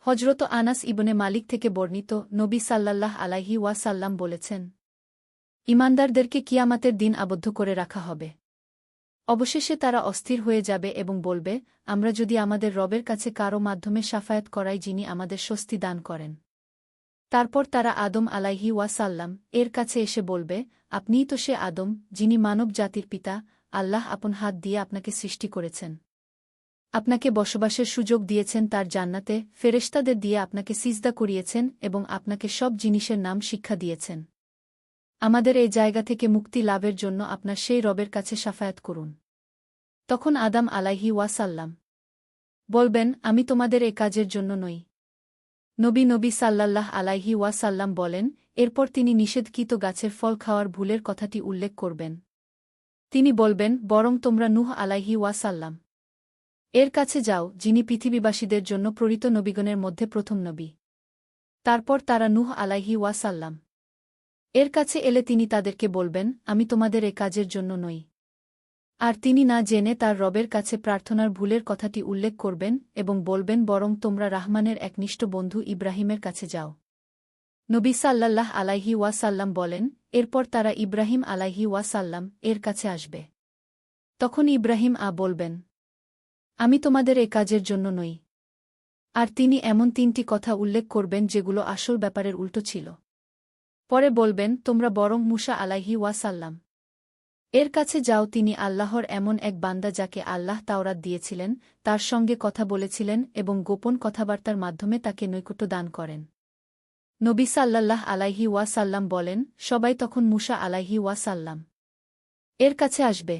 হজরত আনাস ইবনে মালিক থেকে বর্ণিত, নবী সাল্লাল্লাহ আলাইহি ওয়াসাল্লাম বলেছেন, ঈমানদারদেরকে কিয়ামতের দিন আবদ্ধ করে রাখা হবে। অবশেষে তারা অস্থির হয়ে যাবে এবং বলবে, আমরা যদি আমাদের রবের কাছে কারও মাধ্যমে শাফায়াত করাই যিনি আমাদের স্বস্তি দান করেন। তারপর তারা আদম আলাইহি ওয়াসাল্লাম এর কাছে এসে বলবে, আপনিই তো সে আদম, যিনি মানব জাতির পিতা। আল্লাহ আপন হাত দিয়ে আপনাকে সৃষ্টি করেছেন, আপনাকে বসবাসের সুযোগ দিয়েছেন তার জান্নাতে, ফেরেশতাদের দিয়ে আপনাকে সিজদা করিয়েছেন এবং আপনাকে সব জিনিসের নাম শিক্ষা দিয়েছেন। আমাদের এই জায়গা থেকে মুক্তি লাভের জন্য আপনার সেই রবের কাছে শাফায়াত করুন। তখন আদম আলাইহি ওয়াসাল্লাম বলবেন, আমি তোমাদের এ কাজের জন্য নই। নবী সাল্লাল্লাহ আলাইহি ওয়াসাল্লাম বলেন, এরপর তিনি নিষেধকৃত গাছের ফল খাওয়ার ভুলের কথাটি উল্লেখ করবেন। তিনি বলবেন, বরং তোমরা নূহ আলাইহি ওয়াসাল্লাম এর কাছে যাও, যিনি পৃথিবীবাসীদের জন্য প্রেরিত নবীগণের মধ্যে প্রথম নবী। তারপর তারা নূহ আলাইহি ওয়াসাল্লাম এর কাছে এলে তিনি তাদেরকে বলবেন, আমি তোমাদের এ কাজের জন্য নই। আর তিনি না জেনে তার রবের কাছে প্রার্থনার ভুলের কথাটি উল্লেখ করবেন এবং বলবেন, বরং তোমরা রাহমানের একনিষ্ঠ বন্ধু ইব্রাহিমের কাছে যাও। নবী সাল্লাল্লাহ আলাইহি ওয়াসাল্লাম বলেন, এরপর তারা ইব্রাহিম আলাইহি ওয়াসাল্লাম এর কাছে আসবে। তখন ইব্রাহিম বলবেন, আমি তোমাদের এ কাজের জন্য নই। আর তিনি এমন 3টি কথা উল্লেখ করবেন যেগুলো আসল ব্যাপারের উল্টো ছিল। পরে বলবেন, তোমরা বরং মুসা আলাইহি ওয়াসাল্লাম এর কাছে যাও, তিনি আল্লাহর এমন এক বান্দা যাকে আল্লাহ তাওরাত দিয়েছিলেন, তার সঙ্গে কথা বলেছিলেন এবং গোপন কথাবার্তার মাধ্যমে তাকে নৈকট্য দান করেন। নবী সাল্লাল্লাহ আলাইহি ওয়াসাল্লাম বলেন, সবাই তখন মুসা আলাইহি ওয়াসাল্লাম এর কাছে আসবে।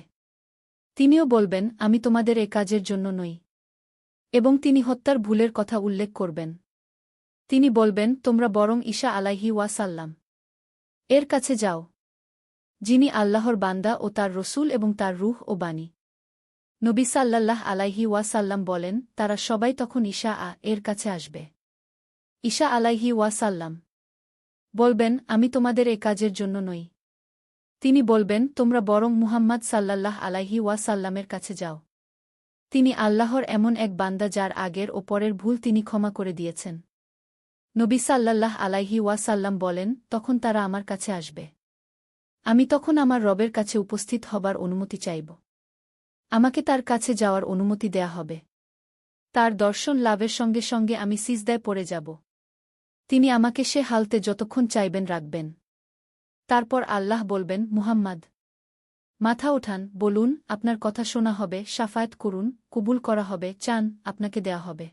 তিনিও বলবেন, আমি তোমাদের এ কাজের জন্য নই। এবং তিনি হত্যার ভুলের কথা উল্লেখ করবেন। তিনি বলবেন, তোমরা বরং ঈসা আলাইহি ওয়াসাল্লাম এর কাছে যাও, যিনি আল্লাহর বান্দা ও তার রসূল এবং তার রূহ ও বাণী। নবী সাল্লাল্লাহ আলাইহি ওয়াসাল্লাম বলেন, তারা সবাই তখন ঈসা এর কাছে আসবে। ঈসা আলাইহি ওয়াসাল্লাম বলবেন, আমি তোমাদের এ কাজের জন্য নই। তিনি বলবেন, তোমরা বরং মুহাম্মদ সাল্লাল্লাহ আলাইহি ওয়াসাল্লামের কাছে যাও। তিনি আল্লাহর এমন এক বান্দা যার আগের ও পরের ভুল তিনি ক্ষমা করে দিয়েছেন। নবী সাল্লাল্লাহ আলাইহি ওয়াসাল্লাম বলেন, তখন তারা আমার কাছে আসবে। আমি তখন আমার রবের কাছে উপস্থিত হবার অনুমতি চাইব। আমাকে তার কাছে যাওয়ার অনুমতি দেয়া হবে। তার দর্শন লাভের সঙ্গে সঙ্গে আমি সিজদায় পড়ে যাব। তিনি আমাকে সে হালতে যতক্ষণ চাইবেন রাখবেন। তারপর আল্লাহ বলবেন, মুহাম্মদ, মাথা ওঠান, বলুন, আপনার কথা শোনা হবে, শাফায়াত করুন, কবুল করা হবে, চান, আপনাকে দেয়া হবে।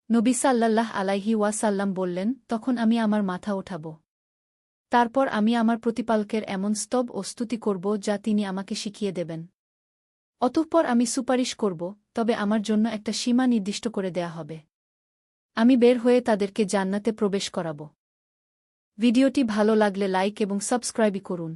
নবী সাল্লাল্লাহ আলাইহি ওয়াসাল্লাম বললেন, তখন আমি আমার মাথা ওঠাব। তারপর আমি আমার প্রতিপালকের এমন স্তব ও স্তুতি করব যা তিনি আমাকে শিখিয়ে দেবেন। অতঃপর আমি সুপারিশ করব, তবে আমার জন্য একটা সীমা নির্দিষ্ট করে দেয়া হবে। আমি বের হয়ে তাদেরকে জান্নাতে প্রবেশ করাব। ভিডিওটি ভালো লাগলে লাইক এবং সাবস্ক্রাইব করুন।